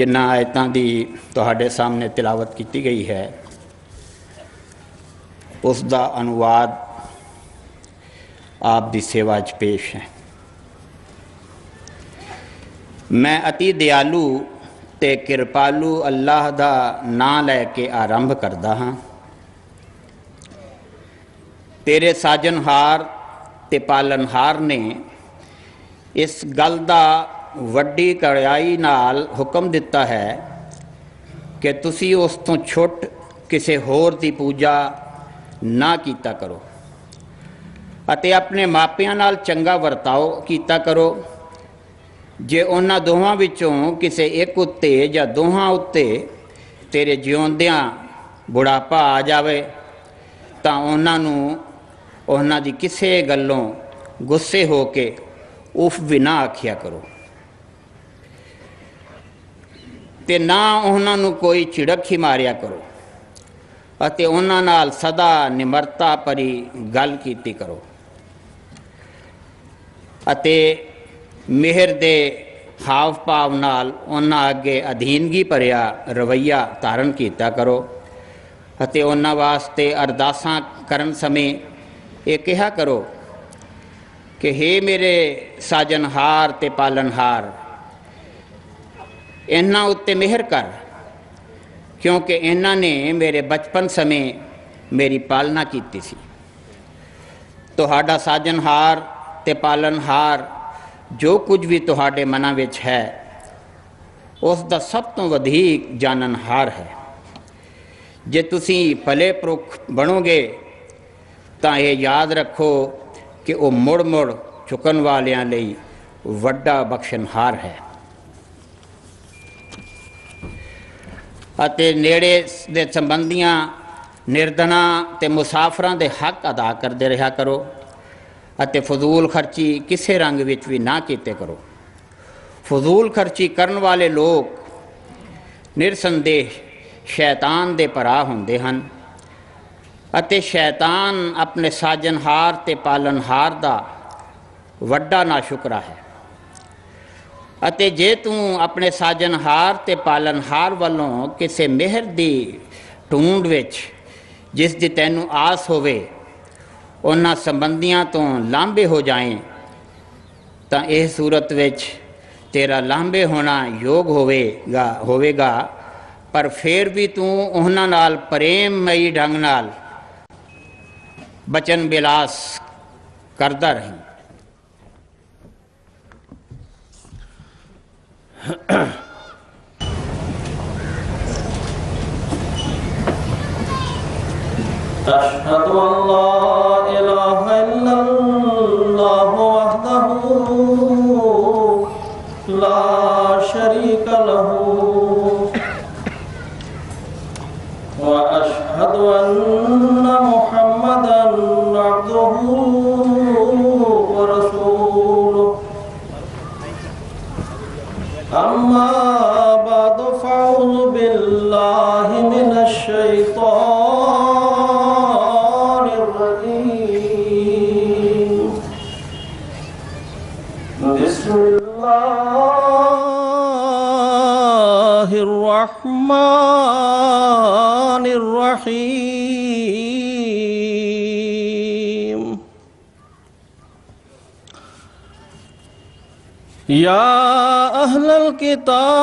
ਜਿਨ੍ਹਾਂ ਆਇਤਾਂ ਦੀ ਤੁਹਾਡੇ ਸਾਹਮਣੇ ਤਿਲਾਵਤ ਕੀਤੀ ਗਈ ਹੈ ਉਸ ਦਾ ਅਨੁਵਾਦ ਆਪ ਦੀ ਸੇਵਾ 'ਚ ਪੇਸ਼ ਹੈ। ਮੈਂ ਅਤੀ ਦਿਆਲੂ ਤੇ ਕਿਰਪਾਲੂ ਅੱਲਾਹ ਦਾ ਨਾਂ ਲੈ ਕੇ ਆਰੰਭ ਕਰਦਾ ਹਾਂ। ਤੇਰੇ ਸਾਜਨਹਾਰ ਤੇ ਪਾਲਨਹਾਰ ਨੇ ਇਸ ਗੱਲ ਦਾ ਵੱਡੀ ਕੜਾਈ ਨਾਲ ਹੁਕਮ ਦਿੱਤਾ ਹੈ ਕਿ ਤੁਸੀਂ ਉਸ ਤੋਂ ਛੁੱਟ ਕਿਸੇ ਹੋਰ ਦੀ ਪੂਜਾ ਨਾ ਕੀਤਾ ਕਰੋ ਅਤੇ ਆਪਣੇ ਮਾਪਿਆਂ ਨਾਲ ਚੰਗਾ ਵਰਤਾਓ ਕੀਤਾ ਕਰੋ। ਜੇ ਉਹਨਾਂ ਦੋਹਾਂ ਵਿੱਚੋਂ ਕਿਸੇ ਇੱਕ ਉੱਤੇ ਜਾਂ ਦੋਹਾਂ ਉੱਤੇ ਤੇਰੇ ਜਿਉਂਦਿਆਂ ਬੁਢਾਪਾ ਆ ਜਾਵੇ ਤਾਂ ਉਹਨਾਂ ਨੂੰ ਉਹਨਾਂ ਦੀ ਕਿਸੇ ਗੱਲੋਂ ਗੁੱਸੇ ਹੋ ਕੇ ਉਫ ਵੀ ਨਾ ਆਖਿਆ ਕਰੋ ਤੇ ਨਾ ਉਹਨਾਂ ਨੂੰ ਕੋਈ ਝਿੜਕ ਹੀ ਮਾਰਿਆ ਕਰੋ ਅਤੇ ਉਹਨਾਂ ਨਾਲ ਸਦਾ ਨਿਮਰਤਾ ਭਰੀ ਗੱਲ ਕੀਤੀ ਕਰੋ ਅਤੇ ਮਿਹਰ ਦੇ ਹਾਵ ਭਾਵ ਨਾਲ ਉਹਨਾਂ ਅੱਗੇ ਅਧੀਨਗੀ ਭਰਿਆ ਰਵੱਈਆ ਧਾਰਨ ਕੀਤਾ ਕਰੋ ਅਤੇ ਉਹਨਾਂ ਵਾਸਤੇ ਅਰਦਾਸਾਂ ਕਰਨ ਸਮੇਂ ਇਹ ਕਿਹਾ ਕਰੋ ਕਿ ਹੇ ਮੇਰੇ ਸਾਜਨਹਾਰ ਤੇ ਪਾਲਨਹਾਰ ਇਹਨਾਂ ਉੱਤੇ ਮਿਹਰ ਕਰ ਕਿਉਂਕਿ ਇਹਨਾਂ ਨੇ ਮੇਰੇ ਬਚਪਨ ਸਮੇਂ ਮੇਰੀ ਪਾਲਣਾ ਕੀਤੀ ਸੀ। ਤੁਹਾਡਾ ਸਾਜਨਹਾਰ ਤੇ ਪਾਲਨਹਾਰ ਜੋ ਕੁਝ ਵੀ ਤੁਹਾਡੇ ਮਨਾਂ ਵਿੱਚ ਹੈ ਉਸ ਦਾ ਸਭ ਤੋਂ ਵਧੇਕ ਜਾਣਨਹਾਰ ਹੈ। ਜੇ ਤੁਸੀਂ ਭਲੇ ਪੁਰਖ ਬਣੋਗੇ ਤਾਂ ਇਹ ਯਾਦ ਰੱਖੋ ਕਿ ਉਹ ਮੁੜ ਮੁੜ ਝੁਕਣ ਵਾਲਿਆਂ ਲਈ ਵੱਡਾ ਬਖਸ਼ਣਹਾਰ ਹੈ ਅਤੇ ਨੇੜੇ ਦੇ ਸੰਬੰਧੀਆਂ ਨਿਰਧਨਾਂ ਤੇ ਮੁਸਾਫਰਾਂ ਦੇ ਹੱਕ ਅਦਾ ਕਰਦੇ ਰਿਹਾ ਕਰੋ ਅਤੇ ਫਜ਼ੂਲ ਖਰਚੀ ਕਿਸੇ ਰੰਗ ਵਿੱਚ ਵੀ ਨਾ ਕੀਤੇ ਕਰੋ। ਫਜ਼ੂਲ ਖਰਚੀ ਕਰਨ ਵਾਲੇ ਲੋਕ ਨਿਰਸੰਦੇਹ ਸ਼ੈਤਾਨ ਦੇ ਭਰਾ ਹੁੰਦੇ ਹਨ ਅਤੇ ਸ਼ੈਤਾਨ ਆਪਣੇ ਸਾਜਨਹਾਰ ਤੇ ਪਾਲਨਹਾਰ ਦਾ ਵੱਡਾ ਨਾਸ਼ੁਕਰਾ ਹੈ ਅਤੇ ਜੇ ਤੂੰ ਆਪਣੇ ਸਾਜਨਹਾਰ ਤੇ ਪਾਲਨਹਾਰ ਵੱਲੋਂ ਕਿਸੇ ਮਿਹਰ ਦੀ ਢੂੰਡ ਵਿੱਚ ਜਿਸ ਦੀ ਤੈਨੂੰ ਆਸ ਹੋਵੇ ਉਹਨਾਂ ਸੰਬੰਧੀਆਂ ਤੋਂ ਲਾਂਭੇ ਹੋ ਜਾਏ ਤਾਂ ਇਹ ਸੂਰਤ ਵਿੱਚ ਤੇਰਾ ਲਾਂਭੇ ਹੋਣਾ ਯੋਗ ਹੋਵੇਗਾ ਪਰ ਫਿਰ ਵੀ ਤੂੰ ਉਹਨਾਂ ਨਾਲ ਪ੍ਰੇਮਮਈ ਢੰਗ ਨਾਲ ਬਚਨ ਬਿਲਾਸ ਕਰਦਾ ਰਹੀਂ। أشهد أن لا إله إلا الله وحده لا شريك له وأشهد أن محمدا عبده ورسوله أما بعد فأعوذ بالله من الشيطان الرجيم بسم الله الرحمن الرحيم يا أهل الكتاب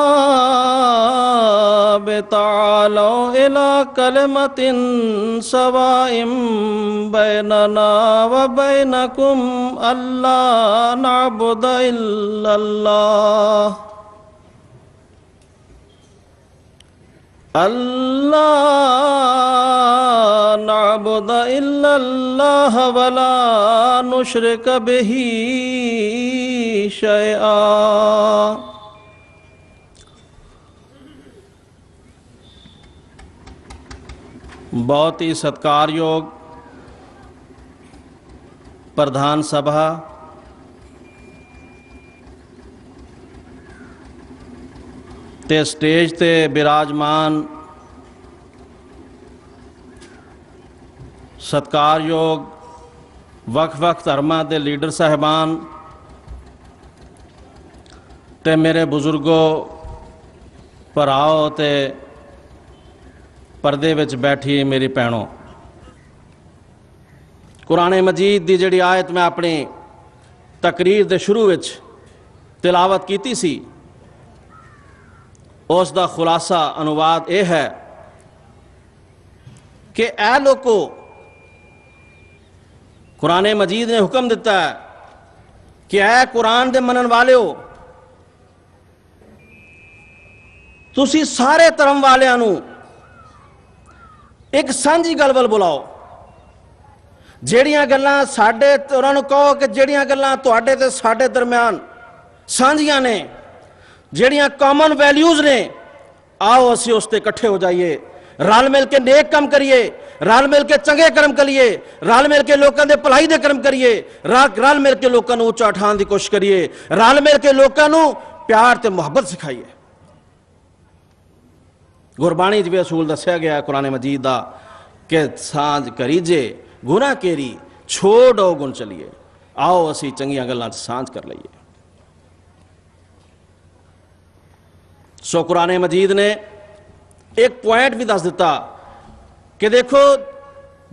تعالوا إلى كلمة سواء بيننا وبينكم ألا نعبد إلا الله ولا نشرك به شيئا ਬਹੁਤ ਹੀ ਸਤਿਕਾਰਯੋਗ ਪ੍ਰਧਾਨ ਸਭਾ, ਤੇ ਸਟੇਜ ਤੇ ਬਿਰਾਜਮਾਨ ਸਤਿਕਾਰਯੋਗ ਵੱਖ-ਵੱਖ ਧਰਮਾਂ ਦੇ ਲੀਡਰ ਸਾਹਿਬਾਨ ਤੇ ਮੇਰੇ ਬਜ਼ੁਰਗੋ ਭਰਾਓ ਤੇ ਪਰਦੇ ਵਿੱਚ ਬੈਠੀ ਮੇਰੀ ਭੈਣੋ, ਕੁਰਾਨ ਮਜੀਦ ਦੀ ਜਿਹੜੀ ਆਇਤ ਮੈਂ ਆਪਣੀ ਤਕਰੀਰ ਦੇ ਸ਼ੁਰੂ ਵਿੱਚ ਤਿਲਾਵਤ ਕੀਤੀ ਸੀ, ਉਸ ਦਾ ਖੁਲਾਸਾ ਅਨੁਵਾਦ ਇਹ ਹੈ کہ اے لوگو، قرآن مجید نے حکم دیتا ہے کہ اے قرآن دے منن والے ہو، تسی سارے دھرم والے نو ایک سانجھی گل ول بلاؤ۔ جیڑیاں گلاں ساڈے انہاں نو کہو کہ جیڑیاں گلاں تواڈے تے ساڈے درمیان سانجھیاں نے، جیڑیاں کامن ویلیوز نے، آؤ اسی اس تے اکٹھے ہو جائیے، رل مل کے نیک کم کریے، رل مل کے چنگے کرم کریے، رل مل کے لوکاں دے بھلائی دے کرم کریے، رل مل کے لوکاں نو اونچا اٹھان دی کوشش کریے، رل مل کے لوکاں نو پیار تے محبت سکھائیے۔ گربانی جی اصول دسیا گیا ہے قرآن مجید دا کہ سانج کریجے گناہ کیری چھوڑو گن چلیے، آؤ اسی چنگیاں گلاں سانج کر لئیے۔ سو قرآن مجید نے ایک پوائنٹ بھی دس دیتا کہ دیکھو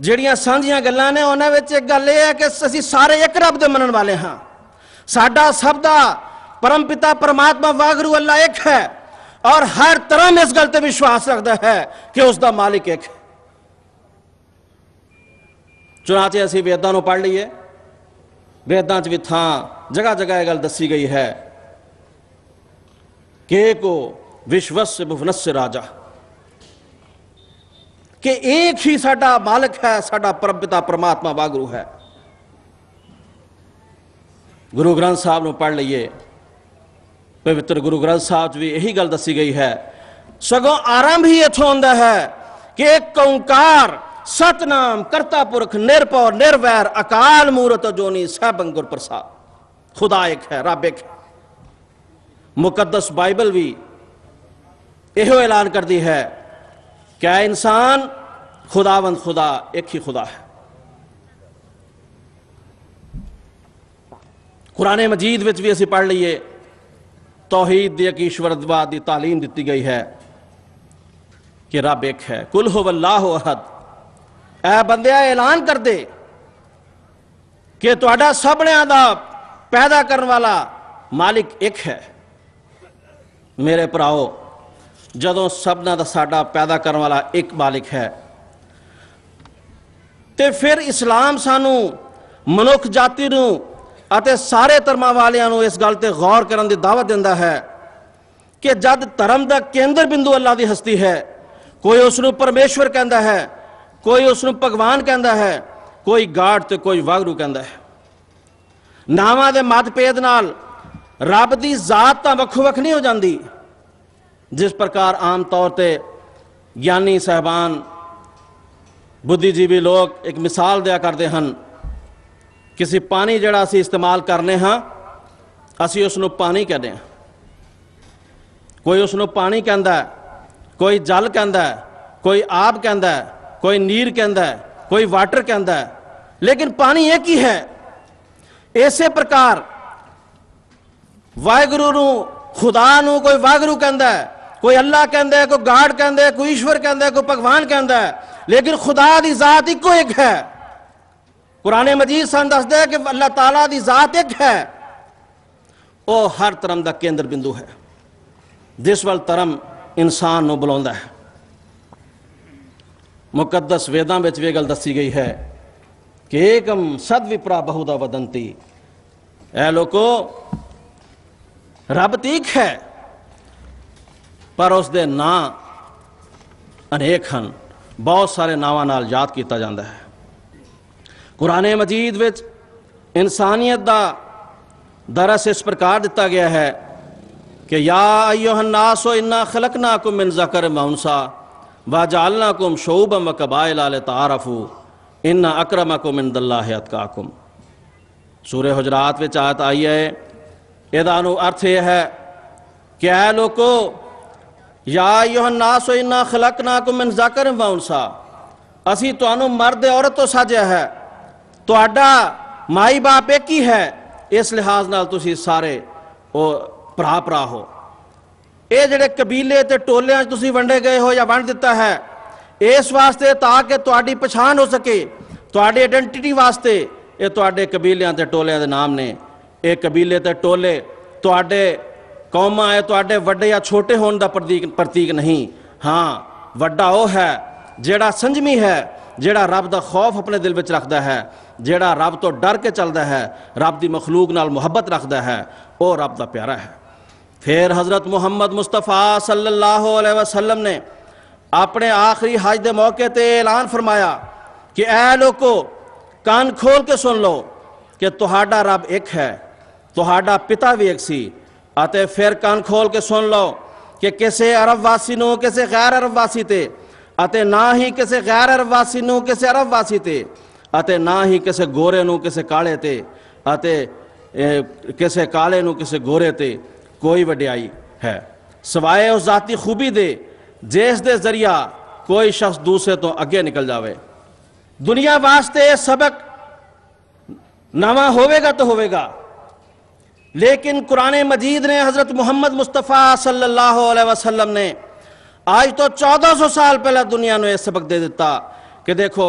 جڑیاں سانجیاں گلاں نے انہاں وچ ایک گل یہ ہے کہ اسی سارے ایک رب دے منن والے ہاں، ساڈا سب دا پرم پتا پرماتما واگرو اللہ ایک ہے، اور ہر طرح میں اس گل تے وشواس رکھدا ہے کہ اس دا مالک ایک ہے۔ چنانچہ اسی ویداں نو پڑھ لئیے، ویداں چ بھی تھاں جگہ جگہ یہ گل دسی گئی ہے کہ کو وشوس بھونس راجا، کہ ایک ہی ساڈا مالک ہے، ساڈا پرم پتا پرماتما واگرو ہے۔ گرو گرنتھ صاحب نو پڑھ لئیے، پوتر گرو گرنتھ صاحب بھی یہی گل دسی گئی ہے، سگوں آرمب ہی اتھوں ہوندا ہے کہ ایک اوںکار ستنام کرتا پرکھ نرپو نرویر اکال مورت جونی سیبن گر پرساد، خدا ایک ہے، رب ایک ہے۔ مقدس بائبل بھی یہ اعلان کر دی ہے کہ اے انسان، خداوند خدا ایک ہی خدا ہے۔ قرآن مجید وچ بھی اسی پڑھ لئیے، توحید دی ایک ایشوردواد دی تعلیم دیتی گئی ہے کہ رب ایک ہے۔ قل هو اللہ احد، اے بندیا اعلان کر دے کہ تہاڈا سبنیاں دا پیدا کرن والا مالک ایک ہے۔ میرے پراؤ، جدوں سبنا دا ساڈا پیدا کرن والا ایک مالک ہے تے پھر اسلام سانو منکھ جاتی نو اتے سارے دھرماں والیاں نو اس گل تے غور کرن دی دعوت دیندا ہے کہ جد دھرم دا کیندر بندو اللہ دی ہستی ہے، کوئی اس نو پرمیشور کہندا ہے، کوئی اس نو بھگوان کہندا ہے، کوئی گاڈ تے کوئی واگرو کہندا ہے۔ ناواں دے مت پید نال رب دی ذات تاں وکھو وکھ نہیں ہو جاندی، جس پرکار عام طور تے گیانی صاحبان بدھی جیوی لوگ ایک مثال دیا کرتے ہیں، کسی پانی جڑا اسی استعمال کرنے ہاں اسی اس نو پانی کہنے ہیں، کوئی اس نو پانی کہندا ہے، کوئی جل کہندا ہے، کوئی آب کہندا ہے، کوئی نیر کہندا ہے، کوئی واٹر کہندا ہے، لیکن پانی ایک ہی ہے۔ ایسے پرکار واگرو نو خدا نو کوئی واگرو کہندا ہے، کوئی اللہ کہندا ہے، کوئی گاڈ کہندا ہے، کوئی ایشور کہندا ہے، کوئی بھگوان کہندا ہے، لیکن خدا دی ذات ایک کو ایک ہے۔ قرآن مجید سان دس دے کہ اللہ تعالیٰ دی ذات ایک ہے، وہ ہر ترم دا کیندر بندو ہے، جس وال ترم انسان نو بلوندا ہے۔ مقدس ویداں وچ یہ گل دسی گئی ہے کہ ایکم سد وپرا بہودا ودنتی، اے لوگو رب تیک ہے پر اس دے نام انیک ہن، بہت سارے ناواں نال یاد کیتا جاندا ہے۔ قرآن مجید وچ انسانیت دا درس اس پرکار دیتا گیا ہے کہ یا ایھا الناس انا خلقناکم من ذکر و انثی وجعلناکم شعوبا وقبائل لتعارفوا ان اکرمکم عند اللہ اتقاکم۔ سورہ حجرات وچ آیت آئی ہے، ਇਹਦਾ ਨੂੰ ਅਰਥ ਇਹ ਹੈ کہ اے لوگو یا ایھا الناس انا خلقناکم من ذکر و انثی، اسی تانوں مرد عورت تو ساجیا ہے، تہاڈا مائی باپ ایک ہی ہے، اس لحاظ نال تسی سارے بھرا ہو۔ ਇਹ ਜਿਹੜੇ ਕਬੀਲੇ ਤੇ ਟੋਲਿਆਂ 'ਚ ਤੁਸੀਂ ਵੰਡੇ ਗਏ ਹੋ ਜਾਂ ਵੰਡ ਦਿੱਤਾ ਹੈ ਇਸ ਵਾਸਤੇ ਤਾਂ ਕਿ ਤੁਹਾਡੀ ਪਛਾਣ ਹੋ ਸਕੇ, ਤੁਹਾਡੀ ਆਇਡੈਂਟੀਟੀ ਵਾਸਤੇ ਇਹ ਤੁਹਾਡੇ ਕਬੀਲਿਆਂ ਤੇ ਟੋਲਿਆਂ ਦੇ ਨਾਮ ਨੇ। ਇਹ ਕਬੀਲੇ ਤੇ ਟੋਲੇ ਤੁਹਾਡੇ ਕੌਮਾਂ ਹੈ, ਤੁਹਾਡੇ ਵੱਡੇ ਜਾਂ ਛੋਟੇ ਹੋਣ ਦਾ ਪ੍ਰਤੀਕ ਨਹੀਂ। ਹਾਂ, ਵੱਡਾ ਉਹ ਹੈ ਜਿਹੜਾ ਸੰਜਮੀ ਹੈ, ਜਿਹੜਾ ਰੱਬ ਦਾ ਖੌਫ ਆਪਣੇ ਦਿਲ ਵਿੱਚ ਰੱਖਦਾ ਹੈ, ਜਿਹੜਾ ਰੱਬ ਤੋਂ ਡਰ ਕੇ ਚੱਲਦਾ ਹੈ, ਰੱਬ ਦੀ ਮਖਲੂਕ ਨਾਲ ਮੁਹੱਬਤ ਰੱਖਦਾ ਹੈ, ਉਹ ਰੱਬ ਦਾ ਪਿਆਰਾ ਹੈ। پھر حضرت محمد مصطفیٰ صلی اللہ علیہ وسلم نے اپنے آخری حج دے موقع تے اعلان فرمایا کہ اے لوگو کان کھول کے سن لو کہ تہاڈا رب ایک ہے، تہاڈا پتا بھی ایک سی، اتے پھر کان کھول کے سن لو کہ کسے عرب واسی نو کسے غیر عرب واسی تے، اتے نہ ہی کسے غیر عرب واسی نو کسے عرب واسی تے، اتے نہ ہی کسے گورے نو کسے کالے تے، اتے کسے کالے نو کسے گورے تے کوئی وڈیائی ہے سوائے اس ذاتی خوبی دے جس دے ذریعہ کوئی شخص دوسرے تو اگے نکل جاوے۔ دنیا واسطے سبق نواں ہوئے گا تو ہوئے گا، لیکن قرآن مجید نے حضرت محمد مصطفیٰ صلی اللہ علیہ وسلم نے آج تو 1400 سال پہلے دنیا نے یہ سبق دے دیتا کہ دیکھو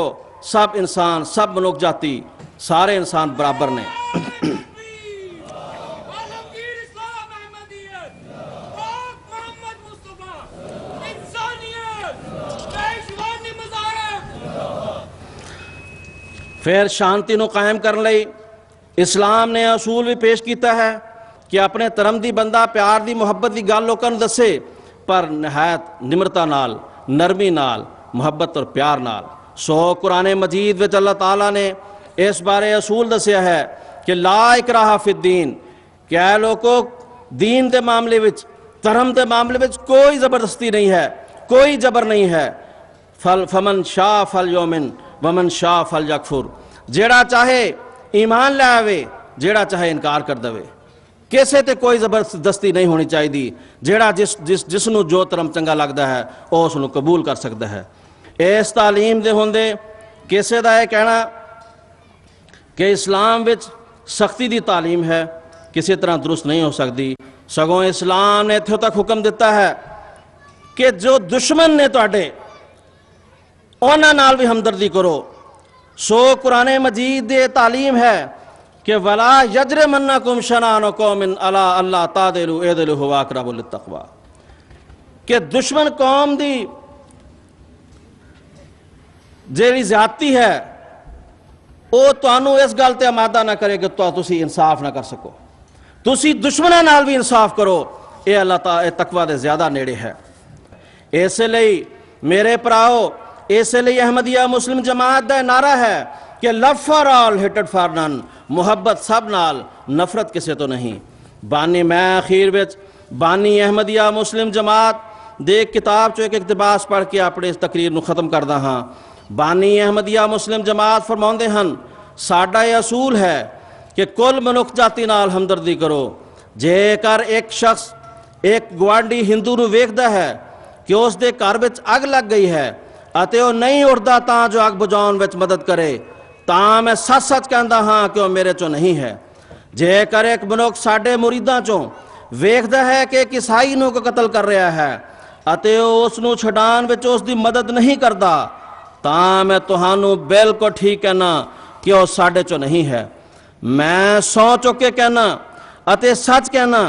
سب انسان، سب منوک جاتی، سارے انسان برابر نے۔ پھر شانتی نو قائم کرنے لئی اسلام نے اصول بھی پیش کیتا ہے کہ اپنے دھرم دی بندہ پیار دی محبت دی گل لوکاں نوں دسے، پر نہایت نمرتا نال، نرمی نال، محبت اور پیار نال۔ سو قرآن مجید وچ اللہ تعالیٰ نے اس بارے اصول دسیا ہے کہ لا اکراہ فی الدین، کہ اے لوگو دین دے معاملے وچ، دھرم دے معاملے وچ کوئی زبردستی نہیں ہے، کوئی جبر نہیں ہے۔ فمن شاء فلیؤمن ومن شاء فلیکفر، جیڑا چاہے ایمان لے آوے، جیڑا چاہے انکار کر دے، کسے تے کوئی زبردستی نہیں ہونی چاہیے دی، جیڑا جس نو جو دھرم چنگا لگدا ہے او اس نو قبول کر سکدا ہے۔ اس تعلیم دے ہوندے کسے دا یہ کہنا کہ اسلام وچ سختی دی تعلیم ہے کسی طرح درست نہیں ہو سکتی، سگوں اسلام نے اتھوں تک حکم دیتا ہے کہ جو دشمن نے تواڈے اونا نال بھی ہمدردی کرو۔ سو قرآن مجید دے تعلیم ہے کہ وَلَا يَجْرِمَنَّكُمْ شَنَآنُ قَوْمٍ عَلَىٰ أَلَّا تَعْدِلُوا اعْدِلُوا هُوَ أَقْرَبُ لِلتَّقْوَىٰ، کہ دشمن قوم دی جیڑی زیادتی ہے وہ تانوں اس گل تے آمادہ نہ کرے کہ تسی انصاف نہ کر سکو، تسی دشمناں نال بھی انصاف کرو، اے اللہ تعالی تقوی دے زیادہ نیڑے ہے۔ اس لئی میرے پراؤ، اس لئے احمدیہ مسلم جماعت دا نعرہ ہے کہ لو فار آل ہیٹڈ فار نن، محبت سب نال، نفرت کسے تو نہیں۔ بانی میں اخیر وچ بانی احمدیہ مسلم جماعت دے کتاب چو ایک اقتباس پڑھ کے اپنے اس تقریر نو ختم کردا ہاں۔ بانی احمدیہ مسلم جماعت فرماؤندے ہن ساڈا یہ اصول ہے کہ کل منک جاتی نال ہمدردی کرو، جے کر ایک شخص ایک گوانڈی ہندو نو ویکھدا ہے کہ اس دے گھر وچ اگ لگ گئی ہے اتے وہ نہیں اڑدا تاں جو اگ بجاؤن وچ مدد کرے، تاں میں سچ سچ کہندا ہاں کہ وہ میرے چوں نہیں ہے۔ جے کر ایک منک ساڈے مریداں چوں ویکھدا ہے کہ ایک عیسائی نو کو قتل کر رہا ہے اتے وہ اس نو چھڈان وچ اس دی مدد نہیں کردا، تاں میں تہانوں بالکل ٹھیک کہنا کہ وہ ساڈے چوں نہیں ہے۔ میں سو چکے کہنا اتے سچ کہنا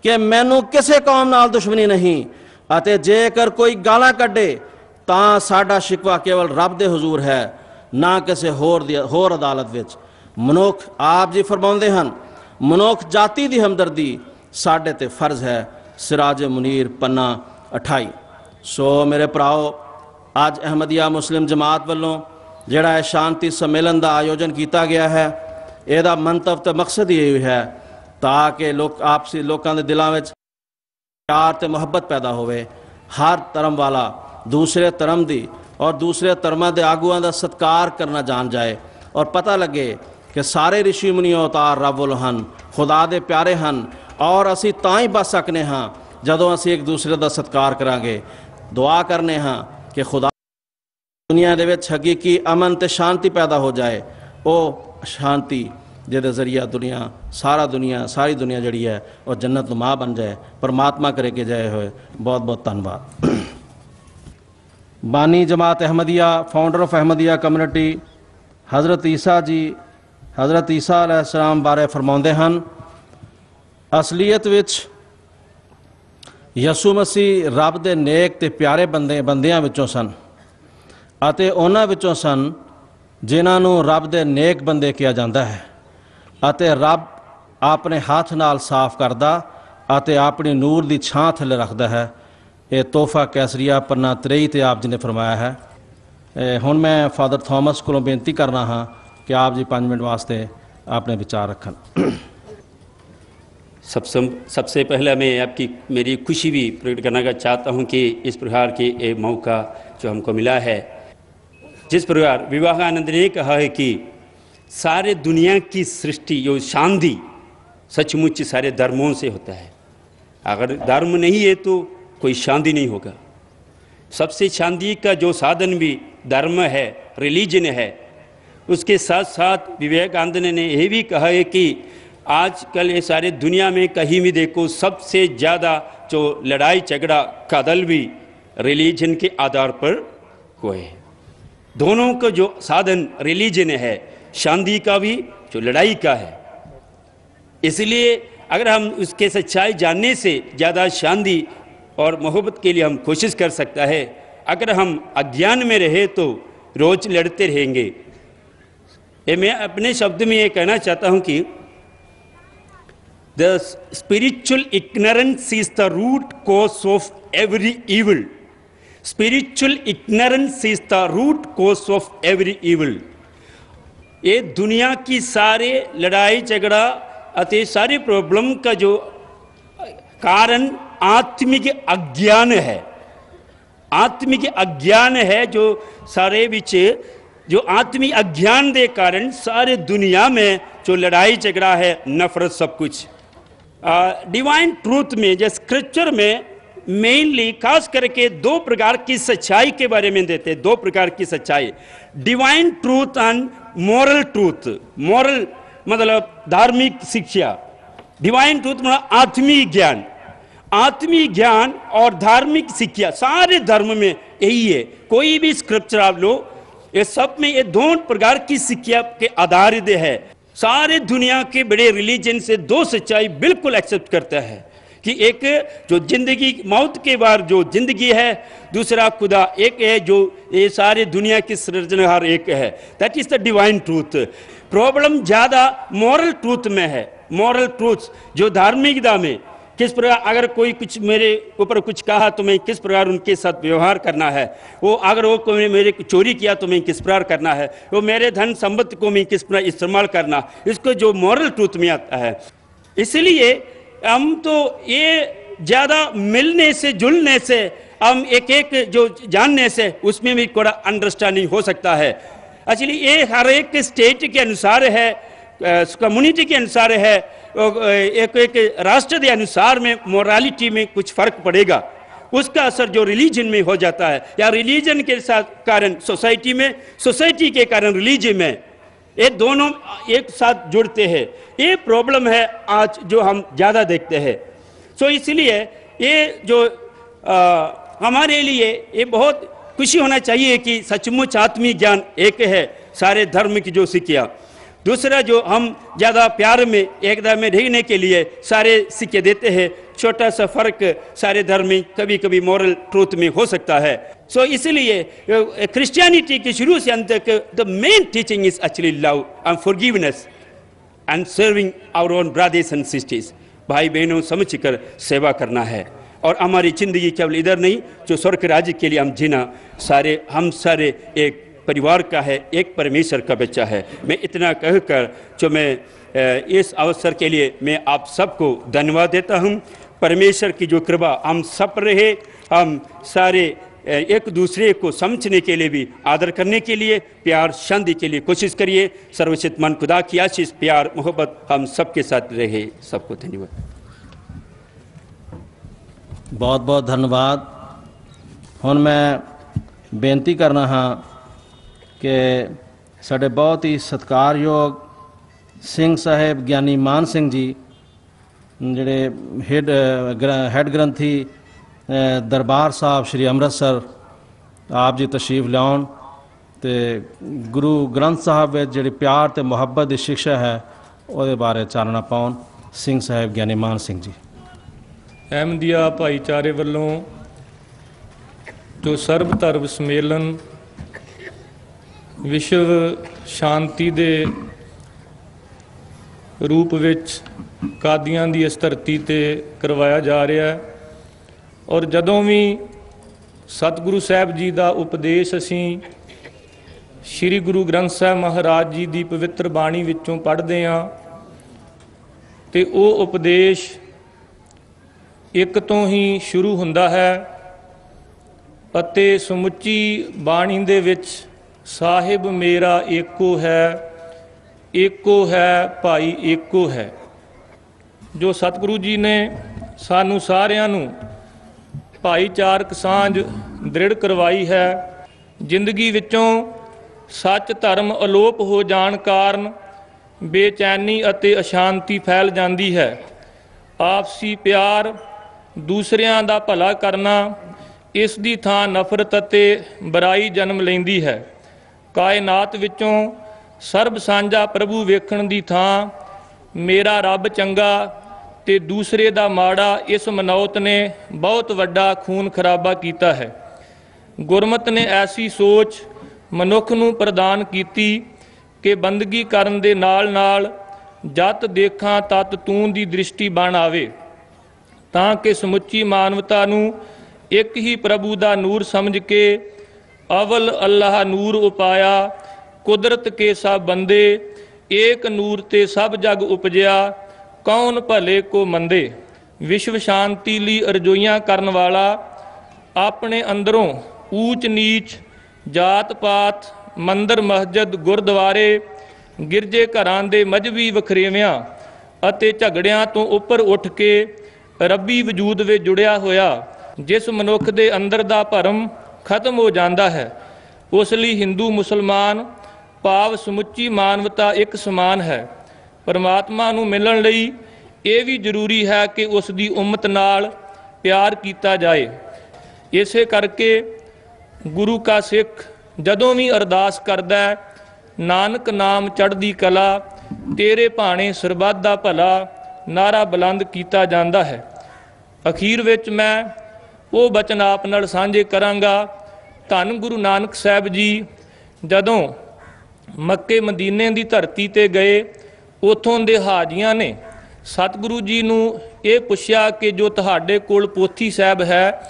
کہ مینوں کسے قوم نال دشمنی نہیں، اتے جے کر کوئی گالاں کڈے تاں ساڈا شکوہ کیول رب دے حضور ہے، نہ کسے ہور عدالت وچ۔ منوک آپ جی فرماؤندے ہن منوک جاتی دی ہمدردی ساڈے تے فرض ہے۔ سراج منیر پنا 28۔ سو میرے پراؤ، آج احمدیہ مسلم جماعت والوں جڑا شانتی سمیلن دا آیوجن کیتا گیا ہے، اے دا منتو تے مقصد یہ ہے تاکہ آپسی لوکاں دے دلاں وچ پیار تے محبت پیدا ہوئے، ہر دھرم والا دوسرے دھرم دی اور دوسرے دھرماں دے آگواں دا ستکار کرنا جان جائے، اور پتہ لگے کہ سارے رشی منی اوتار رب ول ہن، خدا دے پیارے ہن، اور اسی تاں ہی بچ سکنے ہاں جدوں اسی ایک دوسرے دا ستکار کران گے۔ دعا کرنے ہاں کہ خدا دنیا دے وچ حقیقی امن تے شانتی پیدا ہو جائے، او شانتی ਜਿਹਦੇ ਜ਼ਰੀਆ ਸਾਰੀ ਦੁਨੀਆ ਜਿਹੜੀ ਹੈ ਉਹ ਜੰਨਤ ਨੁਮਾ ਬਣ ਜਾਏ। ਪਰਮਾਤਮਾ ਕਰੇ ਕਿ ਜਾਏ ਹੋਏ। ਬਹੁਤ ਬਹੁਤ ਧੰਨਵਾਦ। ਬਾਨੀ ਜਮਾਤ Ahmadiyya, founder of Ahmadiyya community, ਹਜ਼ਰਤ ਈਸਾ ਜੀ, ਹਜ਼ਰਤ ਈਸਾ ਅਲੈਹਿਸਲਾਮ ਬਾਰੇ ਫਰਮਾਉਂਦੇ ਹਨ, ਅਸਲੀਅਤ ਵਿੱਚ ਯਸੂ ਮਸੀਹ ਰੱਬ ਦੇ ਨੇਕ ਤੇ ਪਿਆਰੇ ਬੰਦਿਆਂ ਵਿੱਚੋਂ ਸਨ ਅਤੇ ਉਹਨਾਂ ਵਿੱਚੋਂ ਸਨ ਜਿਨ੍ਹਾਂ ਨੂੰ ਰੱਬ ਦੇ ਨੇਕ ਬੰਦੇ ਕਿਹਾ ਜਾਂਦਾ ਹੈ ਅਤੇ ਰੱਬ ਆਪਣੇ ਹੱਥ ਨਾਲ ਸਾਫ਼ ਕਰਦਾ ਅਤੇ ਆਪਣੀ ਨੂਰ ਦੀ ਛਾਂ ਥੱਲੇ ਰੱਖਦਾ ਹੈ। ਇਹ ਤੋਹਫਾ ਕੈਸਰੀਆ ਪੰਨਾ 23 ਤੇ ਆਪ ਜੀ ਨੇ ਫਰਮਾਇਆ ਹੈ। ਹੁਣ ਮੈਂ ਫਾਦਰ ਥੋਮਸ ਕੋਲੋਂ ਬੇਨਤੀ ਕਰਨਾ ਹਾਂ کہ آپ جی 5 منٹ واسطے اپنے وچار رکھن۔ سب سے پہلا میں آپ کی میری خوشی بھی پرکٹ کرنا چاہتا ہوں کہ اس پرکار کے ایک موقع جو ہم کو ملا ہے، جس پرکار وواہانند نے کہا ہے کہ سارے دنیا کی سرشٹی جو شاندی سچ مچ سارے دھرموں سے ہوتا ہے۔ اگر دھرم نہیں ہے تو کوئی شاندی نہیں ہوگا۔ سب سے شاندی کا جو سادھن بھی دھرم ہے، ریلیجن ہے۔ اس کے ساتھ ساتھ وویکانند نے یہ بھی کہا ہے کہ آج کل یہ سارے دنیا میں کہیں بھی دیکھو سب سے زیادہ جو لڑائی جھگڑا قتل بھی ریلیجن کے آدھار پر ہوئے ہیں۔ دونوں کا جو سادھن ریلیجن ہے، شاندی کا بھی جو لڑائی کا ہے۔ اس لیے اگر ہم اس کے سچائی جاننے سے زیادہ شاندی اور محبت کے لیے ہم کوشش کر سکتا ہے۔ اگر ہم اگیان میں رہے تو روز لڑتے رہیں گے۔ میں اپنے شبد میں یہ کہنا چاہتا ہوں کہ the spiritual ignorance is the root cause of every evil. Spiritual ignorance is the root cause of every evil. یہ دنیا کی سارے لڑائی جھگڑا اتے سارے پرابلم کا جو کارن آتمک اگیان ہے۔ آتمک اگیان ہے جو سارے بچ جو آتمی اگیان دے کارن سارے دنیا میں جو لڑائی جھگڑا ہے، نفرت، سب کچھ۔ ڈیوائن ٹروتھ میں جو اسکرپچر میں مینلی خاص کر کے 2 پرکار کی سچائی کے بارے میں دیتے ہیں۔ 2 پرکار کی سچائی، divine truth and moral truth. Moral مطلب دھارمک سکھیا، ڈیوائن ٹروتھ مطلب آتمی گیان۔ آتمی گیان اور دھارمک سکھیا سارے دھرم میں یہی ہے۔ کوئی بھی اسکرپچر آپ لو، یہ سب میں یہ 2 پرکار کی سکھیا کے آدھارت ہے۔ سارے دنیا کے بڑے ریلیجن سے 2 سچائی بالکل ایکسپٹ کرتا ہے کہ ایک جو زندگی موت کے بعد جو زندگی ہے، دوسرا خدا ایک ہے جو یہ سارے دنیا کی سرجنہار ایک ہے۔ That is the divine truth. Problem زیادہ مورل ٹروتھ میں ہے۔ مورل ٹروتھ جو دھارمکتا میں کس پرکار اگر کوئی کچھ میرے اوپر کچھ کہا تو میں کس پرکار ان کے ساتھ ویوہار کرنا ہے، وہ اگر وہ کوئی میرے چوری کیا تو میں کس پرکار کرنا ہے، وہ میرے دھن سمپت کو میں کس پرکار استعمال کرنا، اس کو جو مورل ٹروتھ میں آتا ہے۔ اس لیے ہم تو یہ زیادہ ملنے سے جلنے سے ہم ایک جو جاننے سے اس میں بھی تھوڑا انڈرسٹینڈنگ ہو سکتا ہے۔ ایکچولی یہ ہر ایک اسٹیٹ کے انوسار ہے، کمیونٹی کے انوسار ہے، ایک راشٹر کے انوسار میں مورالٹی میں کچھ فرق پڑے گا۔ اس کا اثر جو ریلیجن میں ہو جاتا ہے یا ریلیجن کے ساتھ کارن سوسائٹی میں، سوسائٹی کے کارن ریلیجن میں، یہ دونوں ایک ساتھ جڑتے ہیں۔ یہ پرابلم ہے آج جو ہم زیادہ دیکھتے ہیں۔ سو اس لیے یہ جو ہمارے لیے یہ بہت خوشی ہونا چاہیے کہ سچ مچ آتمی گیان ایک ہے سارے دھرم کی جو سکھیا۔ دوسرا جو ہم زیادہ پیار میں ایکتا میں رہنے کے لیے سارے سکھے دیتے ہیں، چھوٹا سا فرق سارے دھرم میں کبھی کبھی مورل ٹروتھ میں ہو سکتا ہے۔ سو اس لیے کرسچینٹی کے شروع سے انت تک the main teaching is actually love and forgiveness and serving our own brothers and sisters۔ بھائی بہنوں سمجھ کر سیوا کرنا ہے، اور ہماری زندگی کیول ادھر نہیں، جو سورگ راج کے لیے ہم جینا، ہم سارے ایک پریوار کا ہے، ایک پرمیشور کا بچہ ہے۔ میں اتنا کہہ کر جو میں اس اوسر کے لیے میں آپ سب کو دھنیواد دیتا ہوں۔ پرمیشور کی جو کرپا ہم سب پر رہے، ہم سارے ایک دوسرے کو سمجھنے کے لیے بھی، آدر کرنے کے لیے، پیار شانتی کے لیے کوشش کریے۔ سروشت من خدا کی آشیش، پیار، محبت ہم سب کے ساتھ رہے۔ سب کو دھنیواد۔ بہت بہت دھنیواد۔ ہن میں بےنتی کرنا ہاں کہ ساڈے بہت ہی ستکارਯوگ ਸਿੰਘ ਸਾਹਿਬ ਗਿਆਨੀ ਮਾਨ ਸਿੰਘ ਜੀ ਜਿਹੜੇ ਹੈਡ ਗ੍ਰੰਥੀ ਦਰਬਾਰ ਸਾਹਿਬ ਸ਼੍ਰੀ ਅੰਮ੍ਰਿਤਸਰ ਆਪ ਜੀ ਤਸ਼ਰੀਫ ਲਿਆਉਣ ਅਤੇ ਗੁਰੂ ਗ੍ਰੰਥ ਸਾਹਿਬ ਵਿੱਚ ਜਿਹੜੀ ਪਿਆਰ ਅਤੇ ਮੁਹੱਬਤ ਦੀ ਸਿਕਸ਼ਾ ਹੈ ਉਹਦੇ ਬਾਰੇ ਚਾਨਣਾ ਪਾਉਣ। ਸਿੰਘ ਸਾਹਿਬ ਗਿਆਨੀ ਮਾਨ ਸਿੰਘ ਜੀ। ਅਹਿਮਦੀਆ ਭਾਈਚਾਰੇ ਵੱਲੋਂ ਜੋ ਸਰਬ ਧਰਮ ਸੰਮੇਲਨ ਵਿਸ਼ਵ ਸ਼ਾਂਤੀ ਦੇ ਰੂਪ ਵਿੱਚ ਕਾਦੀਆਂ ਦੀ ਇਸ ਧਰਤੀ 'ਤੇ ਕਰਵਾਇਆ ਜਾ ਰਿਹਾ ਹੈ, ਔਰ ਜਦੋਂ ਵੀ ਸਤਿਗੁਰੂ ਸਾਹਿਬ ਜੀ ਦਾ ਉਪਦੇਸ਼ ਅਸੀਂ ਸ਼੍ਰੀ ਗੁਰੂ ਗ੍ਰੰਥ ਸਾਹਿਬ ਮਹਾਰਾਜ ਜੀ ਦੀ ਪਵਿੱਤਰ ਬਾਣੀ ਵਿੱਚੋਂ ਪੜ੍ਹਦੇ ਹਾਂ ਤੇ ਉਹ ਉਪਦੇਸ਼ ਇੱਕ ਤੋਂ ਹੀ ਸ਼ੁਰੂ ਹੁੰਦਾ ਹੈ ਅਤੇ ਸਮੁੱਚੀ ਬਾਣੀ ਦੇ ਵਿੱਚ ਸਾਹਿਬ ਮੇਰਾ ਏਕੋ ਹੈ ਭਾਈ ਏਕੋ ਹੈ। ਜੋ ਸਤਿਗੁਰੂ ਜੀ ਨੇ ਸਾਨੂੰ ਸਾਰਿਆਂ ਨੂੰ ਭਾਈਚਾਰਕ ਸਾਂਝ ਦ੍ਰਿੜ ਕਰਵਾਈ ਹੈ। ਜ਼ਿੰਦਗੀ ਵਿੱਚੋਂ ਸੱਚ ਧਰਮ ਅਲੋਪ ਹੋ ਜਾਣ ਕਾਰਨ ਬੇਚੈਨੀ ਅਤੇ ਅਸ਼ਾਂਤੀ ਫੈਲ ਜਾਂਦੀ ਹੈ। ਆਪਸੀ ਪਿਆਰ, ਦੂਸਰਿਆਂ ਦਾ ਭਲਾ ਕਰਨਾ, ਇਸ ਦੀ ਥਾਂ ਨਫ਼ਰਤ ਅਤੇ ਬੁਰਾਈ ਜਨਮ ਲੈਂਦੀ ਹੈ। ਕਾਇਨਾਤ ਵਿੱਚੋਂ ਸਰਬ ਸਾਂਝਾ ਪ੍ਰਭੂ ਵੇਖਣ ਦੀ ਥਾਂ ਮੇਰਾ ਰੱਬ ਚੰਗਾ ਤੇ ਦੂਸਰੇ ਦਾ ਮਾੜਾ, ਇਸ ਮਨੌਤ ਨੇ ਬਹੁਤ ਵੱਡਾ ਖੂਨ ਖਰਾਬਾ ਕੀਤਾ ਹੈ। ਗੁਰਮਤਿ ਨੇ ਐਸੀ ਸੋਚ ਮਨੁੱਖ ਨੂੰ ਪ੍ਰਦਾਨ ਕੀਤੀ ਕਿ ਬੰਦਗੀ ਕਰਨ ਦੇ ਨਾਲ ਨਾਲ ਜਤ ਦੇਖਾਂ ਤਤ ਤੂੰ ਦੀ ਦ੍ਰਿਸ਼ਟੀ ਬਣ ਆਵੇ, ਤਾਂ ਕਿ ਸਮੁੱਚੀ ਮਾਨਵਤਾ ਨੂੰ ਇੱਕ ਹੀ ਪ੍ਰਭੂ ਦਾ ਨੂਰ ਸਮਝ ਕੇ ਅਵਲ ਅੱਲਾਹ ਨੂਰ ਉਪਾਇਆ, ਕੁਦਰਤ ਕੇ ਸਭ ਬੰਦੇ ਏਕ ਨੂਰ ਤੇ ਸਭ ਜਗ ਉਪਜਿਆ, ਕੌਣ ਭਲੇ ਕੋ ਮੰਦੇ। ਵਿਸ਼ਵ ਸ਼ਾਂਤੀ ਲਈ ਅਰਜ਼ੋਈਆਂ ਕਰਨ ਵਾਲਾ ਆਪਣੇ ਅੰਦਰੋਂ ਊਚ ਨੀਚ, ਜਾਤ ਪਾਤ, ਮੰਦਰ ਮਸਜਿਦ, ਗੁਰਦੁਆਰੇ, ਗਿਰਜੇ ਘਰਾਂ ਦੇ ਮਜ਼ਹਬੀ ਵਖਰੇਵਿਆਂ ਅਤੇ ਝਗੜਿਆਂ ਤੋਂ ਉੱਪਰ ਉੱਠ ਕੇ ਰੱਬੀ ਵਜੂਦ ਵਿੱਚ ਜੁੜਿਆ ਹੋਇਆ ਜਿਸ ਮਨੁੱਖ ਦੇ ਅੰਦਰ ਦਾ ਭਰਮ ਖਤਮ ਹੋ ਜਾਂਦਾ ਹੈ, ਉਸ ਲਈ ਹਿੰਦੂ ਮੁਸਲਮਾਨ ਭਾਵ ਸਮੁੱਚੀ ਮਾਨਵਤਾ ਇੱਕ ਸਮਾਨ ਹੈ। ਪਰਮਾਤਮਾ ਨੂੰ ਮਿਲਣ ਲਈ ਇਹ ਵੀ ਜ਼ਰੂਰੀ ਹੈ ਕਿ ਉਸ ਦੀ ਉਮਤ ਨਾਲ ਪਿਆਰ ਕੀਤਾ ਜਾਏ। ਇਸੇ ਕਰਕੇ ਗੁਰੂ ਕਾ ਸਿੱਖ ਜਦੋਂ ਵੀ ਅਰਦਾਸ ਕਰਦਾ ਹੈ, ਨਾਨਕ ਨਾਮ ਚੜ੍ਹਦੀ ਕਲਾ, ਤੇਰੇ ਭਾਣੇ ਸਰਬੱਤ ਦਾ ਭਲਾ, ਨਾਰਾ ਬੁਲੰਦ ਕੀਤਾ ਜਾਂਦਾ ਹੈ। ਅਖੀਰ ਵਿੱਚ ਮੈਂ ਉਹ ਬਚਨ ਆਪ ਨਾਲ ਸਾਂਝੇ ਕਰਾਂਗਾ। ਧੰਨ ਗੁਰੂ ਨਾਨਕ ਸਾਹਿਬ ਜੀ ਜਦੋਂ ਮੱਕੇ ਮਦੀਨੇ ਦੀ ਧਰਤੀ 'ਤੇ ਗਏ, ਉੱਥੋਂ ਦੇ ਹਾਜੀਆਂ ਨੇ ਸਤਿਗੁਰੂ ਜੀ ਨੂੰ ਇਹ ਪੁੱਛਿਆ ਕਿ ਜੋ ਤੁਹਾਡੇ ਕੋਲ ਪੋਥੀ ਸਾਹਿਬ ਹੈ,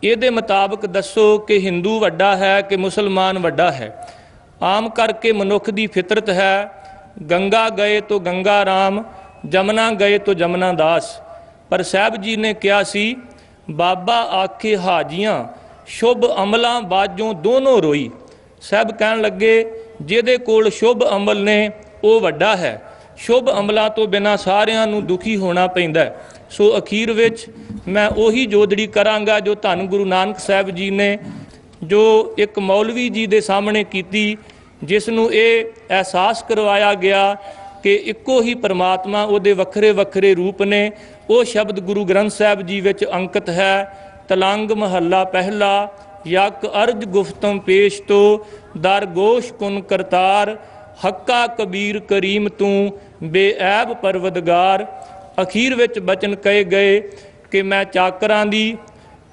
ਇਹਦੇ ਮੁਤਾਬਕ ਦੱਸੋ ਕਿ ਹਿੰਦੂ ਵੱਡਾ ਹੈ ਕਿ ਮੁਸਲਮਾਨ ਵੱਡਾ ਹੈ। ਆਮ ਕਰਕੇ ਮਨੁੱਖ ਦੀ ਫਿਤਰਤ ਹੈ, ਗੰਗਾ ਗਏ ਤੋ ਗੰਗਾ ਰਾਮ, ਜਮਨਾ ਗਏ ਤੋ ਜਮਨਾ ਦਾਸ। ਪਰ ਸਾਹਿਬ ਜੀ ਨੇ ਕਿਹਾ ਸੀ, ਬਾਬਾ ਆਖੇ ਹਾਜੀਆਂ ਸ਼ੁਭ ਅਮਲਾਂ ਬਾਝੋਂ ਦੋਨੋਂ ਰੋਈ। ਸਾਹਿਬ ਕਹਿਣ ਲੱਗੇ, ਜਿਹਦੇ ਕੋਲ ਸ਼ੁਭ ਅਮਲ ਨੇ ਉਹ ਵੱਡਾ ਹੈ, ਸ਼ੁਭ ਅਮਲਾਂ ਤੋਂ ਬਿਨਾਂ ਸਾਰਿਆਂ ਨੂੰ ਦੁਖੀ ਹੋਣਾ ਪੈਂਦਾ। ਸੋ ਅਖੀਰ ਵਿੱਚ ਮੈਂ ਉਹੀ ਜੋਦੜੀ ਕਰਾਂਗਾ ਜੋ ਧੰਨ ਗੁਰੂ ਨਾਨਕ ਸਾਹਿਬ ਜੀ ਨੇ ਜੋ ਇੱਕ ਮੌਲਵੀ ਜੀ ਦੇ ਸਾਹਮਣੇ ਕੀਤੀ, ਜਿਸ ਨੂੰ ਇਹ ਅਹਿਸਾਸ ਕਰਵਾਇਆ ਗਿਆ ਕਿ ਇੱਕੋ ਹੀ ਪਰਮਾਤਮਾ, ਉਹਦੇ ਵੱਖਰੇ ਵੱਖਰੇ ਰੂਪ ਨੇ। ਉਹ ਸ਼ਬਦ ਗੁਰੂ ਗ੍ਰੰਥ ਸਾਹਿਬ ਜੀ ਵਿੱਚ ਅੰਕਿਤ ਹੈ। ਤਲੰਗ ਮਹੱਲਾ ਪਹਿਲਾ, ਯਕ ਅਰਜ ਗੁਫਤਮ ਪੇਸ਼ ਤੋ, ਦਰ ਗੋਸ਼ ਕੁਨ ਕਰਤਾਰ, ਹੱਕਾ ਕਬੀਰ ਕਰੀਮ ਤੂੰ, ਬੇਐਬ ਪਰਵਦਗਾਰ। ਅਖੀਰ ਵਿੱਚ ਬਚਨ ਕਹੇ ਗਏ ਕਿ ਮੈਂ ਚਾਕਰਾਂ ਦੀ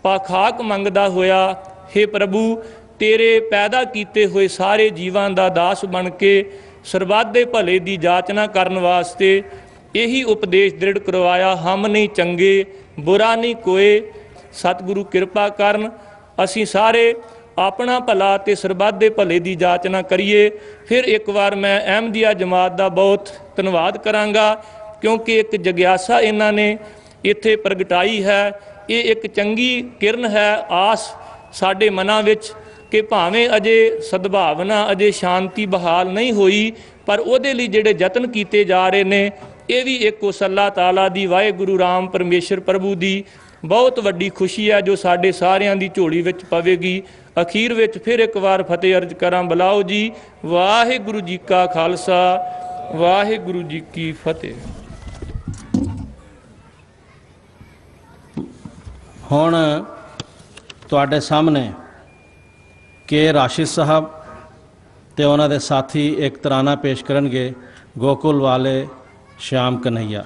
ਪਾਖਾਕ ਮੰਗਦਾ ਹੋਇਆ, ਹੇ ਪ੍ਰਭੂ ਤੇਰੇ ਪੈਦਾ ਕੀਤੇ ਹੋਏ ਸਾਰੇ ਜੀਵਾਂ ਦਾ ਦਾਸ ਬਣ ਕੇ ਸਰਬੱਤ ਦੇ ਭਲੇ ਦੀ ਜਾਚਨਾ ਕਰਨ ਵਾਸਤੇ ਇਹੀ ਉਪਦੇਸ਼ ਦ੍ਰਿੜ ਕਰਵਾਇਆ, ਹਮ ਨਹੀਂ ਚੰਗੇ ਬੁਰਾ ਨਹੀਂ ਕੋਏ। ਸਤਿਗੁਰੂ ਕਿਰਪਾ ਕਰਨ ਅਸੀਂ ਸਾਰੇ ਆਪਣਾ ਭਲਾ ਤੇ ਸਰਬੱਤ ਦੇ ਭਲੇ ਦੀ ਜਾਚਨਾ ਕਰੀਏ। ਫਿਰ ਇੱਕ ਵਾਰ ਮੈਂ ਅਹਿਮਦੀਆ ਜਮਾਤ ਦਾ ਬਹੁਤ ਧੰਨਵਾਦ ਕਰਾਂਗਾ, ਕਿਉਂਕਿ ਇੱਕ ਜਗਿਆਸਾ ਇਹਨਾਂ ਨੇ ਇੱਥੇ ਪ੍ਰਗਟਾਈ ਹੈ। ਇਹ ਇੱਕ ਚੰਗੀ ਕਿਰਨ ਹੈ ਆਸ ਸਾਡੇ ਮਨਾਂ ਵਿੱਚ ਕਿ ਭਾਵੇਂ ਅਜੇ ਸਦਭਾਵਨਾ, ਅਜੇ ਸ਼ਾਂਤੀ ਬਹਾਲ ਨਹੀਂ ਹੋਈ, ਪਰ ਉਹਦੇ ਲਈ ਜਿਹੜੇ ਯਤਨ ਕੀਤੇ ਜਾ ਰਹੇ ਨੇ, ਇਹ ਵੀ ਇੱਕ ਉਸ ਅੱਲਾਹ ਤਾਲਾ ਦੀ, ਵਾਹਿਗੁਰੂ ਰਾਮ ਪਰਮੇਸ਼ਰ ਪ੍ਰਭੂ ਦੀ ਬਹੁਤ ਵੱਡੀ ਖੁਸ਼ੀ ਹੈ ਜੋ ਸਾਡੇ ਸਾਰਿਆਂ ਦੀ ਝੋਲੀ ਵਿੱਚ ਪਵੇਗੀ। ਅਖੀਰ ਵਿੱਚ ਫਿਰ ਇੱਕ ਵਾਰ ਫਤਿਹ ਅਰਜ਼ ਕਰਾਂ, ਬੁਲਾਓ ਜੀ। ਵਾਹਿਗੁਰੂ ਜੀ ਕਾ ਖਾਲਸਾ, ਵਾਹਿਗੁਰੂ ਜੀ ਕੀ ਫਤਿਹ। ਹੁਣ ਤੁਹਾਡੇ ਸਾਹਮਣੇ ਕੇ ਰਾਸ਼ਿਦ ਸਾਹਿਬ ਤੇ ਉਹਨਾਂ ਦੇ ਸਾਥੀ ਇੱਕ ਤਰਾਨਾ ਪੇਸ਼ ਕਰਨਗੇ, ਗੋਕੁਲ ਵਾਲੇ ਸ਼ਾਮ ਕਨ੍ਹਈਆ।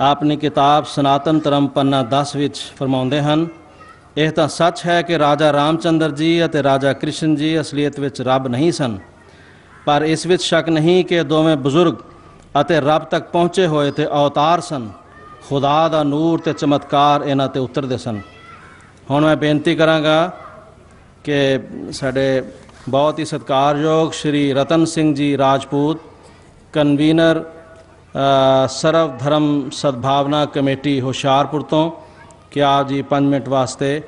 ਆਪਣੀ ਕਿਤਾਬ ਸਨਾਤਨ ਧਰਮ ਪੰਨਾ 10 ਵਿੱਚ ਫਰਮਾਉਂਦੇ ਹਨ, ਇਹ ਤਾਂ ਸੱਚ ਹੈ ਕਿ ਰਾਜਾ ਰਾਮਚੰਦਰ ਜੀ ਅਤੇ ਰਾਜਾ ਕ੍ਰਿਸ਼ਨ ਜੀ ਅਸਲੀਅਤ ਵਿੱਚ ਰੱਬ ਨਹੀਂ ਸਨ, ਪਰ ਇਸ ਵਿੱਚ ਸ਼ੱਕ ਨਹੀਂ ਕਿ ਦੋਵੇਂ ਬਜ਼ੁਰਗ ਅਤੇ ਰੱਬ ਤੱਕ ਪਹੁੰਚੇ ਹੋਏ ਤੇ ਅਵਤਾਰ ਸਨ। ਖੁਦਾ ਦਾ ਨੂਰ ਤੇ ਚਮਤਕਾਰ ਇਹਨਾਂ ਤੇ ਉਤਰਦੇ ਸਨ। ਹੁਣ ਮੈਂ ਬੇਨਤੀ ਕਰਾਂਗਾ ਕਿ ਸਾਡੇ ਬਹੁਤ ਹੀ ਸਤਿਕਾਰਯੋਗ ਸ਼੍ਰੀ ਰਤਨ ਸਿੰਘ ਜੀ ਰਾਜਪੂਤ, ਕਨਵੀਨਰ ਸਰਵ ਧਰਮ ਸਦਭਾਵਨਾ ਕਮੇਟੀ ਹੁਸ਼ਿਆਰਪੁਰ ਤੋਂ, ਕਿ ਆਪ ਜੀ 5 ਮਿੰਟ ਵਾਸਤੇ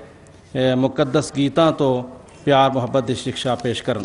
ਮੁਕੱਦਸ ਗੀਤਾਂ ਤੋਂ ਪਿਆਰ ਮੁਹੱਬਤ ਦੀ ਸਿੱਖਿਆ ਪੇਸ਼ ਕਰਨ।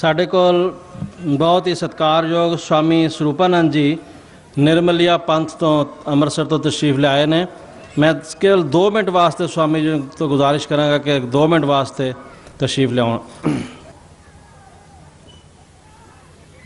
ਸਾਡੇ ਕੋਲ ਬਹੁਤ ਹੀ ਸਤਿਕਾਰਯੋਗ ਸਵਾਮੀ ਸਰੂਪਾਨੰਦ ਜੀ ਨਿਰਮਲਿਆ ਪੰਥ ਤੋਂ ਅੰਮ੍ਰਿਤਸਰ ਤੋਂ ਤਸ਼ਰੀਫ ਲਿਆਏ ਨੇ। ਮੈਂ ਕੇਵਲ 2 ਮਿੰਟ ਵਾਸਤੇ ਸਵਾਮੀ ਜੀ ਤੋਂ ਗੁਜ਼ਾਰਿਸ਼ ਕਰਾਂਗਾ ਕਿ 2 ਮਿੰਟ ਵਾਸਤੇ ਤਸ਼ਰੀਫ ਲਿਆਉਣ।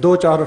2-4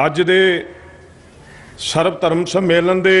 ਅੱਜ ਦੇ ਸਰਬ ਧਰਮ ਸੰਮੇਲਨ ਦੇ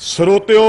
ਸਰੋਤਿਓ,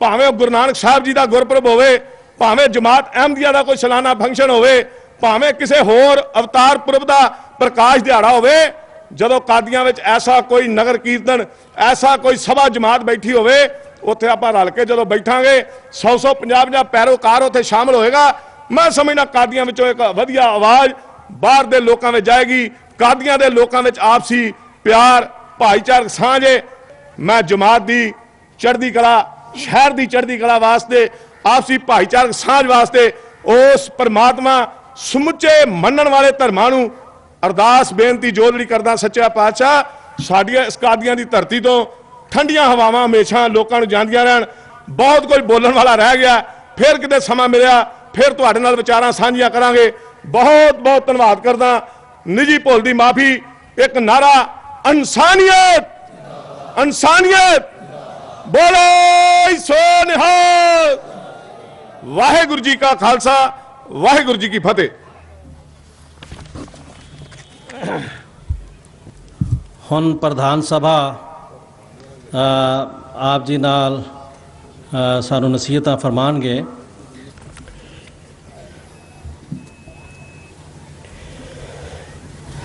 ਭਾਵੇਂ ਗੁਰੂ ਨਾਨਕ ਸਾਹਿਬ ਜੀ ਦਾ ਗੁਰਪੁਰਬ ਹੋਵੇ, ਭਾਵੇਂ ਜਮਾਤ ਅਹਿਮਦੀਆ ਦਾ ਕੋਈ ਸਾਲਾਨਾ ਫੰਕਸ਼ਨ ਹੋਵੇ, ਭਾਵੇਂ ਕਿਸੇ ਹੋਰ ਅਵਤਾਰ ਪੁਰਬ ਦਾ ਪ੍ਰਕਾਸ਼ ਦਿਹਾੜਾ ਹੋਵੇ, ਜਦੋਂ ਕਾਦੀਆਂ ਵਿੱਚ ਐਸਾ ਕੋਈ ਨਗਰ ਕੀਰਤਨ, ਐਸਾ ਕੋਈ ਸਭਾ ਜਮਾਤ ਬੈਠੀ ਹੋਵੇ, ਉੱਥੇ ਆਪਾਂ ਰਲ ਕੇ ਜਦੋਂ ਬੈਠਾਂਗੇ 100 50 ਪੈਰੋਕਾਰ ਉੱਥੇ ਸ਼ਾਮਲ ਹੋਏਗਾ, ਮੈਂ ਸਮਝਦਾ ਕਾਦੀਆਂ ਵਿੱਚੋਂ ਇੱਕ ਵਧੀਆ ਆਵਾਜ਼ ਬਾਹਰ ਦੇ ਲੋਕਾਂ ਵਿੱਚ ਜਾਏਗੀ। ਕਾਦੀਆਂ ਦੇ ਲੋਕਾਂ ਵਿੱਚ ਆਪਸੀ ਪਿਆਰ, ਭਾਈਚਾਰਕ ਸਾਂਝ ਹੈ। ਮੈਂ ਜਮਾਤ ਦੀ ਚੜ੍ਹਦੀ ਕਲਾ, ਸ਼ਹਿਰ ਦੀ ਚੜ੍ਹਦੀ ਕਲਾ ਵਾਸਤੇ, ਆਪਸੀ ਭਾਈਚਾਰਕ ਸਾਂਝ ਵਾਸਤੇ ਉਸ ਪਰਮਾਤਮਾ ਸਮੁੱਚੇ ਮੰਨਣ ਵਾਲੇ ਧਰਮਾਂ ਨੂੰ ਅਰਦਾਸ ਬੇਨਤੀ ਜੋਦੜੀ ਕਰਦਾ, ਸੱਚਾ ਪਾਤਸ਼ਾਹ ਸਾਡੀਆਂ ਇਸ ਕਾਦੀਆਂ ਦੀ ਧਰਤੀ ਤੋਂ ਠੰਡੀਆਂ ਹਵਾਵਾਂ ਹਮੇਸ਼ਾ ਲੋਕਾਂ ਨੂੰ ਜਾਂਦੀਆਂ ਰਹਿਣ। ਬਹੁਤ ਕੁਝ ਬੋਲਣ ਵਾਲਾ ਰਹਿ ਗਿਆ, ਫਿਰ ਕਿਤੇ ਸਮਾਂ ਮਿਲਿਆ ਫਿਰ ਤੁਹਾਡੇ ਨਾਲ ਵਿਚਾਰਾਂ ਸਾਂਝੀਆਂ ਕਰਾਂਗੇ। ਬਹੁਤ ਬਹੁਤ ਧੰਨਵਾਦ ਕਰਦਾ। ਨਿੱਜੀ ਭੁੱਲ ਦੀ ਮਾਫੀ। ਇੱਕ ਨਾਰਾ ਇਨਸਾਨੀਅਤ, ਇਨਸਾਨੀਅਤ, ਬੋਲੇ ਸੋ ਨਿਹਾਲ। ਵਾਹਿਗੁਰੂ ਜੀ ਕਾ ਖਾਲਸਾ, ਵਾਹਿਗੁਰੂ ਜੀ ਕੀ ਫਤਿਹ। ਹੁਣ ਪ੍ਰਧਾਨ ਸਭਾ ਆਪ ਜੀ ਨਾਲ ਸਾਨੂੰ ਨਸੀਹਤਾਂ ਫਰਮਾਣਗੇ।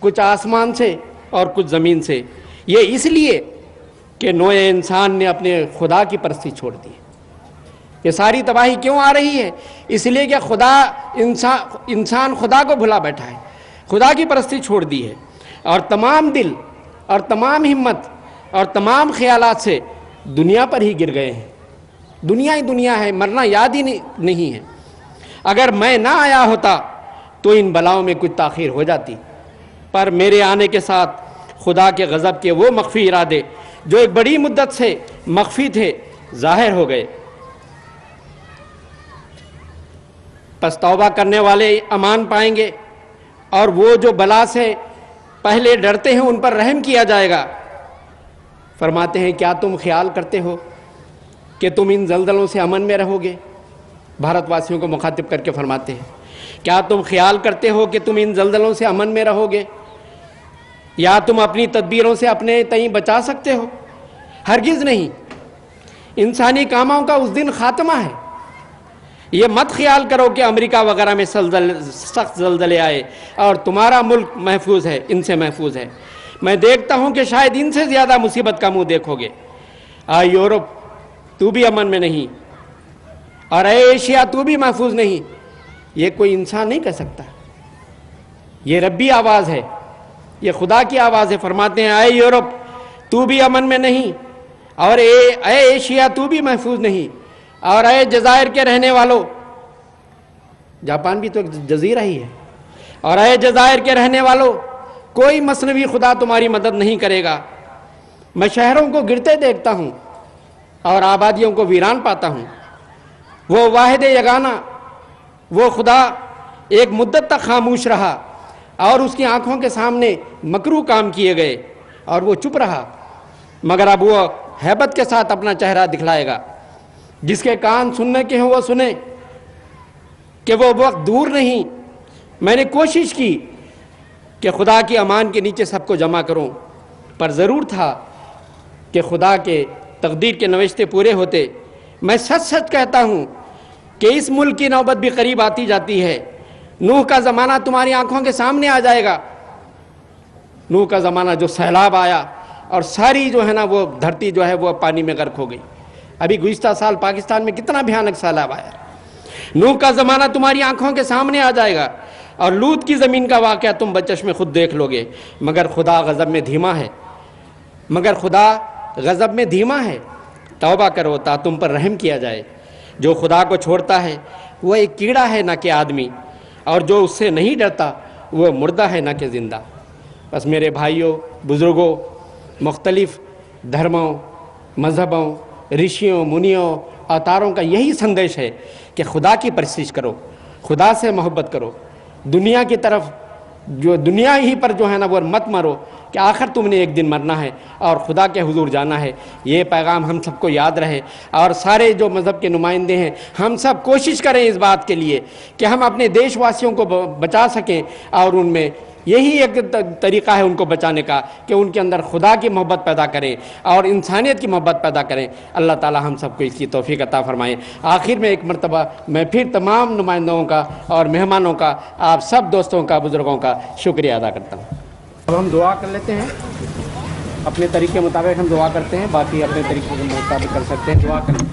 کچھ آسمان سے اور کچھ زمین سے. یہ اس لیے کہ نوع انسان نے اپنے خدا کی پرستی چھوڑ دی. یہ ساری تباہی کیوں آ رہی ہے؟ اس لیے کہ انسان خدا کو بھلا بیٹھا ہے, خدا کی پرستی چھوڑ دی ہے, اور تمام دل اور تمام ہمت اور تمام خیالات سے دنیا پر ہی گر گئے ہیں. دنیا ہی دنیا ہے, مرنا یاد ہی نہیں ہے. اگر میں نہ آیا ہوتا تو ان بلاؤں میں کچھ تاخیر ہو جاتی, پر میرے آنے کے ساتھ خدا کے غضب کے وہ مخفی ارادے جو ایک بڑی مدت سے مخفی تھے ظاہر ہو گئے. پس توبہ کرنے والے امان پائیں گے, اور وہ جو بلا سے پہلے ڈرتے ہیں ان پر رحم کیا جائے گا. فرماتے ہیں کیا تم خیال کرتے ہو کہ تم ان زلزلوں سے امن میں رہو گے؟ بھارت واسیوں کو مخاطب کر کے فرماتے ہیں کیا تم خیال کرتے ہو کہ تم ان زلزلوں سے امن میں رہو گے؟ یا تم اپنی تدبیروں سے اپنے تئیں بچا سکتے ہو؟ ہرگز نہیں. انسانی کاموں کا اس دن خاتمہ ہے. یہ مت خیال کرو کہ امریکہ وغیرہ میں سخت زلزلے آئے اور تمہارا ملک محفوظ ہے, ان سے محفوظ ہے. میں دیکھتا ہوں کہ شاید ان سے زیادہ مصیبت کا منہ دیکھو گے. یورپ تو بھی امن میں نہیں, اور اے ایشیا تو بھی محفوظ نہیں. یہ کوئی انسان نہیں کہہ سکتا. یہ ربی آواز ہے, یہ خدا کی آواز ہے. فرماتے ہیں اے یورپ تو بھی امن میں نہیں, اور اے ایشیا تو بھی محفوظ نہیں, اور اے جزائر کے رہنے والوں, جاپان بھی تو ایک جزیرہ ہی ہے, اور اے جزائر کے رہنے والوں کوئی مصنوعی خدا تمہاری مدد نہیں کرے گا. میں شہروں کو گرتے دیکھتا ہوں اور آبادیوں کو ویران پاتا ہوں. وہ واحد یگانہ, وہ خدا ایک مدت تک خاموش رہا اور اس کی آنکھوں کے سامنے مکروہ کام کیے گئے اور وہ چپ رہا, مگر اب وہ ہیبت کے ساتھ اپنا چہرہ دکھلائے گا. جس کے کان سننے کے ہیں وہ سنیں کہ وہ وقت دور نہیں. میں نے کوشش کی کہ خدا کی امان کے نیچے سب کو جمع کروں, پر ضرور تھا کہ خدا کے تقدیر کے نوشتے پورے ہوتے. میں سچ سچ کہتا ہوں کہ اس ملک کی نوبت بھی قریب آتی جاتی ہے. نوح کا زمانہ تمہاری آنکھوں کے سامنے آ جائے گا. نوح کا زمانہ جو سیلاب آیا اور ساری جو ہے نا وہ دھرتی جو ہے وہ پانی میں غرق ہو گئی. ابھی گزشتہ سال پاکستان میں کتنا بھیانک سیلاب آیا. نوح کا زمانہ تمہاری آنکھوں کے سامنے آ جائے گا, اور لوط کی زمین کا واقعہ تم بچشم خود دیکھ لو گے. مگر خدا غضب میں دھیما ہے, مگر خدا غضب میں دھیما ہے. توبہ کرو تا تم پر رحم کیا جائے. جو خدا کو چھوڑتا ہے وہ ایک کیڑا ہے نہ کہ آدمی, اور جو اس سے نہیں ڈرتا وہ مردہ ہے نہ کہ زندہ. بس میرے بھائیوں, بزرگوں, مختلف دھرموں, مذہبوں, رشیوں, منیوں, اوتاروں کا یہی سندیش ہے کہ خدا کی پرستش کرو, خدا سے محبت کرو. دنیا کی طرف جو دنیا ہی پر جو ہے نا وہ مت مرو کہ آخر تم نے ایک دن مرنا ہے اور خدا کے حضور جانا ہے. یہ پیغام ہم سب کو یاد رہے, اور سارے جو مذہب کے نمائندے ہیں ہم سب کوشش کریں اس بات کے لیے کہ ہم اپنے دیش واسیوں کو بچا سکیں, اور ان میں یہی ایک طریقہ ہے ان کو بچانے کا کہ ان کے اندر خدا کی محبت پیدا کریں اور انسانیت کی محبت پیدا کریں. اللہ تعالی ہم سب کو اس کی توفیق عطا فرمائے. آخر میں ایک مرتبہ میں پھر تمام نمائندوں کا اور مہمانوں کا, آپ سب دوستوں کا, بزرگوں کا شکریہ ادا کرتا ہوں. اب ہم دعا کر لیتے ہیں, اپنے طریقے مطابق ہم دعا کرتے ہیں, باقی اپنے طریقے کے مطابق کر سکتے ہیں. دعا کریں.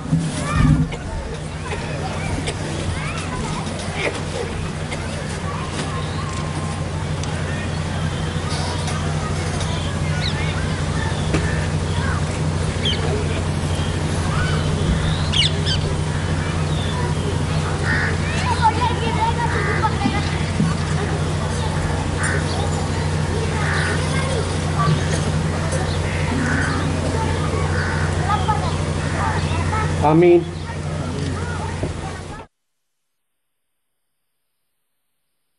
آمین.